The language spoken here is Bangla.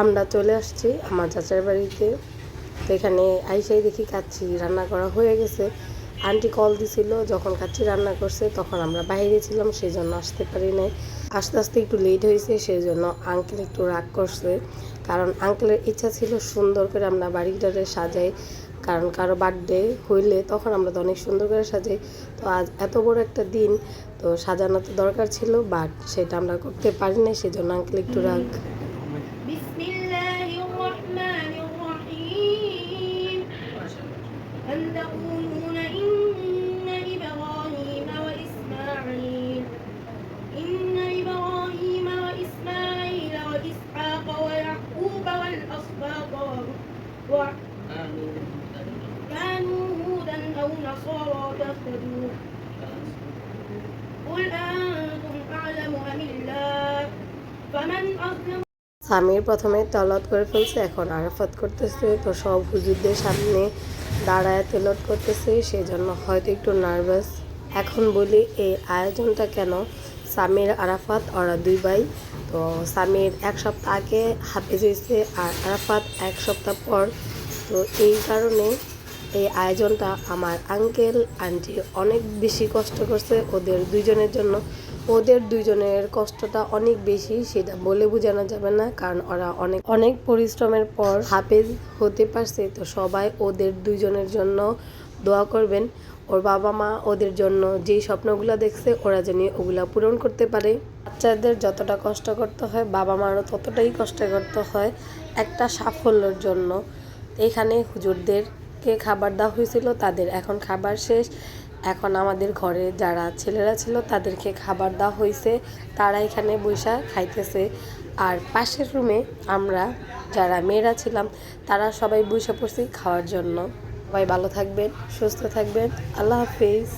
আমরা চলে আসছি আমার চাচার বাড়িতে। তো এখানে আইসাই দেখি কাচ্চি রান্না করা হয়ে গেছে। আন্টি কল দিছিল, যখন কাচ্চি রান্না করছে তখন আমরা বাইরে ছিলাম, সেই জন্য আসতে পারি নাই। আস্তে আস্তে একটু লেট হয়েছে, সেই জন্য আঙ্কেল একটু রাগ করছে, কারণ আঙ্কেলের ইচ্ছা ছিল সুন্দর করে আমরা বাড়িটারে সাজাই, কারণ কারো বার্থডে হইলে তখন আমরা তো অনেক সুন্দর করে সাজাই। তো আজ এত বড় একটা দিন, তো সাজানো তো দরকার ছিল, বাট সেটা আমরা করতে পারি নাই, সেই জন্য আঙ্কেল একটু রাগ। كانوا هودا أو نصارى تهتدوا قل أنتم أعلم أم الله فمن أظلم। সামির প্রথমে তেলাওয়াত করে ফেলছে, এখন আরাফাত করতেছে। তো সব হুজুরদের সামনে দাঁড়ায় তেলাওয়াত করতেছে, সেই জন্য হয়তো একটু নার্ভাস। এখন বলি এই আয়োজনটা কেন। সামির আরাফাত ওরা দুই ভাই। তো সামির এক সপ্তাহ আগে হাফেজ হয়েছে আর আরাফাত এক সপ্তাহ পর। তো এই কারণে এই আয়োজনটা আমার আঙ্কেল আন্টি অনেক বেশি কষ্ট করছে ওদের দুইজনের জন্য। ওদের দুইজনের কষ্টটা অনেক বেশি, সেটা বলে বোঝানো যাবে না, কারণ ওরা অনেক অনেক পরিশ্রমের পর হাফেজ হতে পারছে। তো সবাই ওদের দুইজনের জন্য দোয়া করবেন। ওর বাবা মা ওদের জন্য যেই স্বপ্নগুলো দেখছে ওরা যেন ওগুলা পূরণ করতে পারে। বাচ্চাদের যতটা কষ্ট করতে হয় বাবা মারও ততটাই কষ্ট করতে হয় একটা সাফল্যের জন্য। এখানে হুজুরদেরকে খাবার দেওয়া হয়েছিল, তাদের এখন খাবার শেষ। এখন আমাদের ঘরে যারা ছেলেরা ছিল তাদেরকে খাবার দেওয়া হয়েছে, তারা এখানে বৈশা খাইতেছে। আর পাশের রুমে আমরা যারা মেয়েরা ছিলাম তারা সবাই বসে পড়ছি খাওয়ার জন্য। সবাই ভালো থাকবেন, সুস্থ থাকবেন, আল্লাহ হাফিজ।